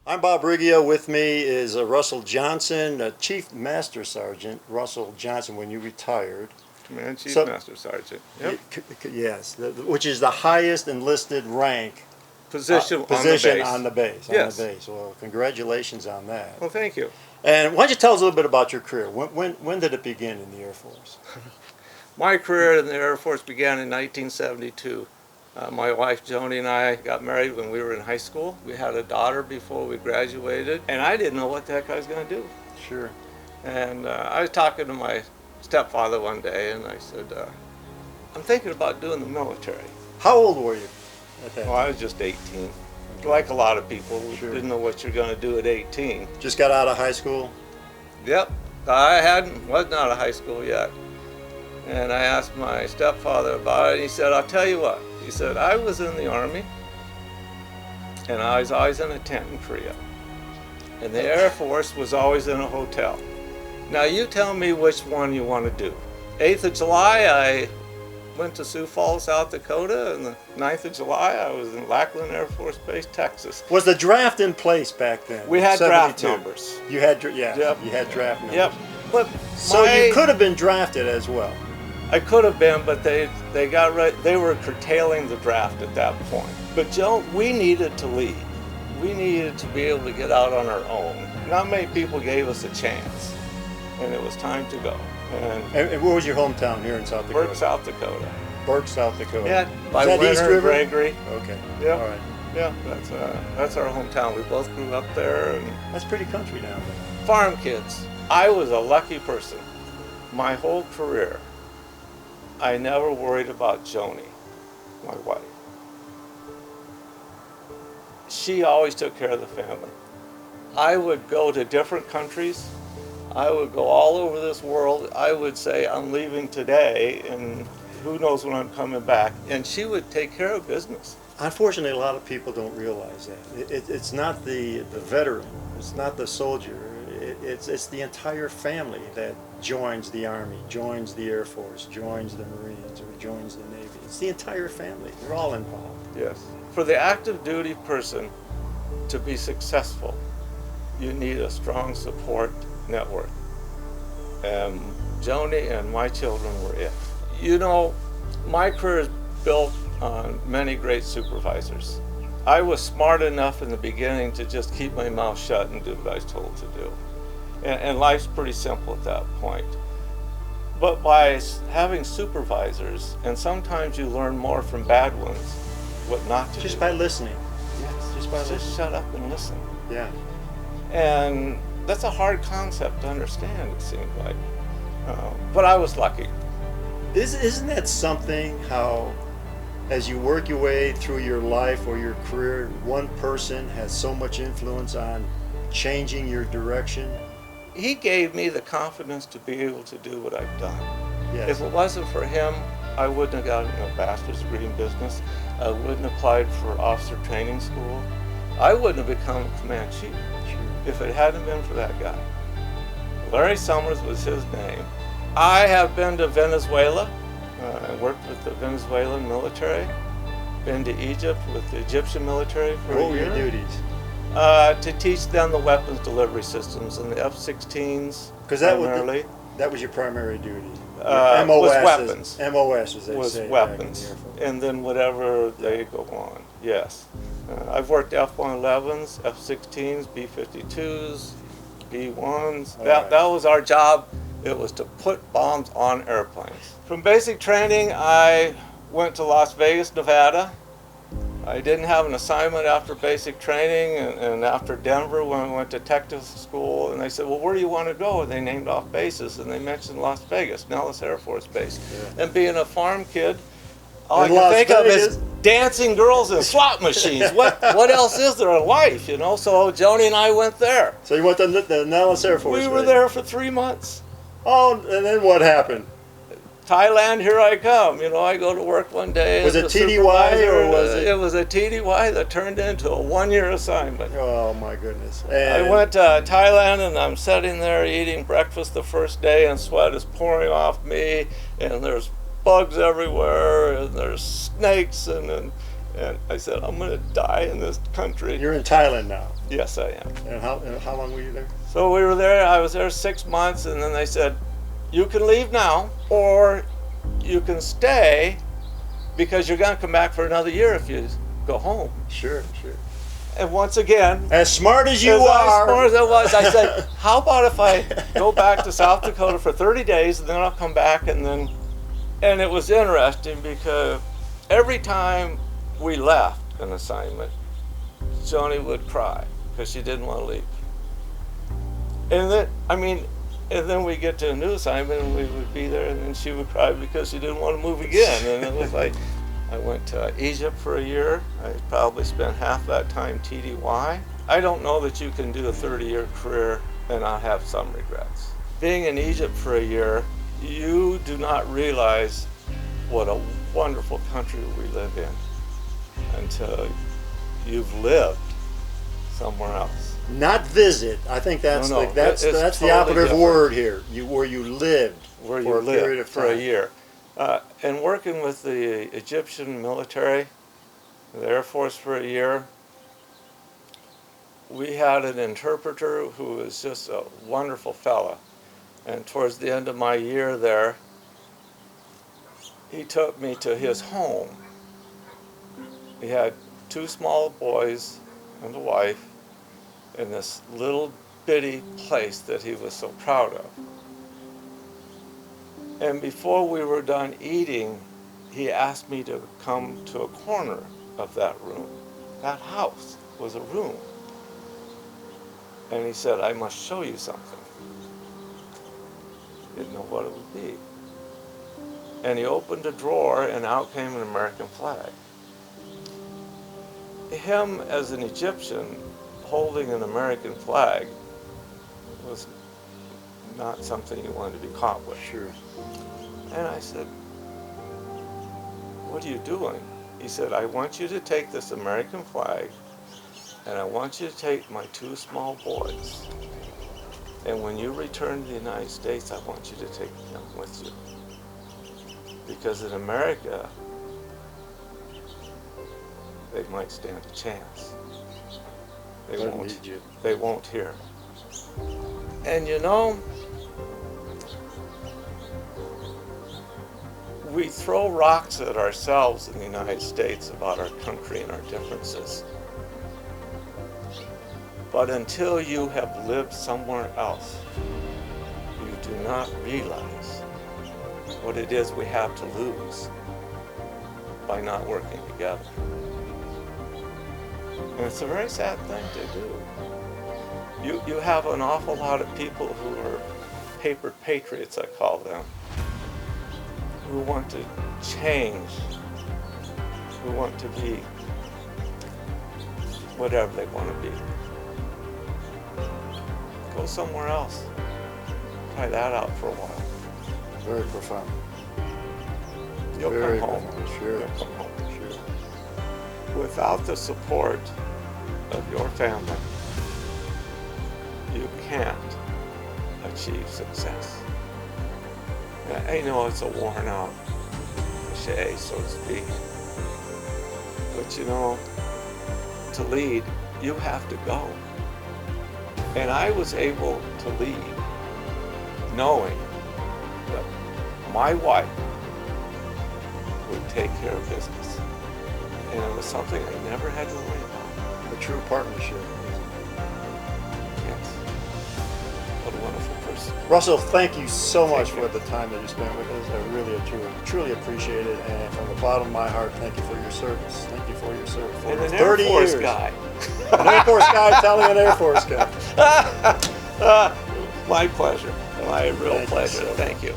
I'm Bib Riggio. With me is Russell Johnson, Chief Master Sergeant Russell Johnson when you retired. Command Chief Master Sergeant. Yep. Yes, which is the highest enlisted rank Position on the base. Yes. On the base. Well, congratulations on that. Well, thank you. And why don't you tell us a little bit about your career? When did it begin in the Air Force? My career in the Air Force began in 1972. My wife Joni and I got married when we were in high school. We had a daughter before we graduated, and I didn't know what the heck I was going to do. Sure. And I was talking to my stepfather one day, and I said, I'm thinking about doing the military. How old were you at that Well, I was just 18. Like a lot of people, Sure. didn't know what you're going to do at 18. Just got out of high school? Yep, wasn't out of high school yet. And I asked my stepfather about it, and he said, I'll tell you what. He said, I was in the Army, and I was always in a tent in Korea. And the Air Force was always in a hotel. Now you tell me which one you want to do. 8th of July, I went to Sioux Falls, South Dakota, and the 9th of July, I was in Lackland Air Force Base, Texas. Was the draft in place back then? We had draft 72? numbers. You had, Yep. You had draft numbers. Yep. But So you could have been drafted as well. I could have been, but they got right. They were curtailing the draft at that point. But Joe, we needed to lead. We needed to be able to get out on our own. Not many people gave us a chance, and it was time to go. And where was your hometown here in South Dakota? Burke, South Dakota. Burke, South Dakota. Yeah, by Is that Winter East and River? Gregory. Okay. Yeah. All right. Yeah, that's our hometown. We both grew up there. And That's pretty country down there. farm kids. I was a lucky person. My whole career, I never worried about Joni, my wife. She always took care of the family. I would go to different countries. I would go all over this world. I would say, I'm leaving today, and who knows when I'm coming back. And she would take care of business. Unfortunately, a lot of people don't realize that. It's not the veteran. It's not the soldier. It's the entire family that joins the Army, joins the Air Force, joins the Marines, or joins the Navy. It's the entire family. They're all involved. Yes. For the active duty person to be successful, you need a strong support network. And Joni and my children were it. You know, my career is built on many great supervisors. I was smart enough in the beginning to just keep my mouth shut and do what I was told to do. And life's pretty simple at that point. But by having supervisors, and sometimes you learn more from bad ones, what not to Just do. by listening. Yes, Just by listening. just shut up and listen. Yeah. And that's a hard concept to understand, it seemed like. But I was lucky. Isn't that something how, as you work your way through your life or your career, one person has so much influence on changing your direction? He gave me the confidence to be able to do what I've done. Yes. If it wasn't for him, I wouldn't have gotten a bachelor's degree in business. I wouldn't have applied for officer training school. I wouldn't have become a command chief if it hadn't been for that guy. Larry Summers was his name. I have been to Venezuela. I worked with the Venezuelan military. Been to Egypt with the Egyptian military for What a were year. your duties? To teach them the weapons delivery systems and the F-16s primarily. That was your primary duty. Was weapons. MOS, as they Was say. weapons, back in the Air Force. and then whatever they go on. Yes, I've worked F-111s, F-16s, B-52s, B-1s. That was our job. It was to put bombs on airplanes. From basic training, I went to Las Vegas, Nevada. I didn't have an assignment after basic training, and after Denver when I went to technical school, and they said, well, where do you want to go? And they named off bases, and they mentioned Las Vegas, Nellis Air Force Base. Yeah. And being a farm kid, all I In can Las think of Vegas? is dancing girls and slot machines. What else is there in life, you know? So Joni and I went there. So you went to the Nellis Air Force We were Base. there for 3 months. Oh, and then what happened? Thailand, here I come. You know, I go to work one day. Was as it a TDY supervisor, or was and, it- It was a TDY that turned into a one-year assignment. Oh my goodness. I And went to Thailand, and I'm sitting there eating breakfast the first day, and sweat is pouring off me, and there's bugs everywhere, and there's snakes, and I said, I'm going to die in this country. you're in Thailand now. Yes, I am. And how long were you there? So we were there, I was there 6 months, and then they said, you can leave now, or you can stay, because you're going to come back for another year if you go home. Sure, sure. And once again, As smart as you as are. smart as I was, I said, how about if I go back to South Dakota for 30 days, and then I'll come back, and it was interesting because every time we left an assignment, Joni would cry because she didn't want to leave. And then we get to a new assignment and we would be there, and then she would cry because she didn't want to move again. And it was like, I went to Egypt for a year. I probably spent half that time TDY. I don't know that you can do a 30-year career and not have some regrets. Being in Egypt for a year, you do not realize what a wonderful country we live in until you've lived somewhere else. Not visit. I think that's No, that's it's the totally operative different. word here. Where you lived Where for you a period lived of for a time. year. And working with the Egyptian military, the Air Force for a year, we had an interpreter who was just a wonderful fella. And towards the end of my year there, he took me to his home. He had 2 small boys and a wife in this little bitty place that he was so proud of. And before we were done eating, he asked me to come to a corner of that room. That house was a room. And he said, I must show you something. Didn't know what it would be. And he opened a drawer, and out came an American flag. Him, as an Egyptian, holding an American flag was not something you wanted to be caught with. Sure. And I said, what are you doing? He said, I want you to take this American flag, and I want you to take my 2 small boys. And when you return to the United States, I want you to take them with you. Because in America, they might stand a chance. They won't here. And you know, we throw rocks at ourselves in the United States about our country and our differences. But until you have lived somewhere else, you do not realize what it is we have to lose by not working together. And it's a very sad thing to do. You have an awful lot of people who are paper patriots, I call them, who want to change, who want to be whatever they want to be. Go somewhere else. Try that out for a while. Very profound. You'll Very come home. profound. Sure. You'll come home. Sure. Without the support of your family, you can't achieve success. I know it's a worn out cliche, so to speak, but you know, to lead, you have to go. And I was able to lead knowing that my wife would take care of business. And it was something I never had to worry about. A true partnership. Yes. What a wonderful person. Russell, thank you so much for the time that you spent with us. I really, truly appreciate it. And from the bottom of my heart, thank you for your service. Thank you for your service. For And an 30 Air Force years. guy. An Air Force guy telling an Air Force guy. My pleasure. My real Thank you pleasure. so much. Thank you.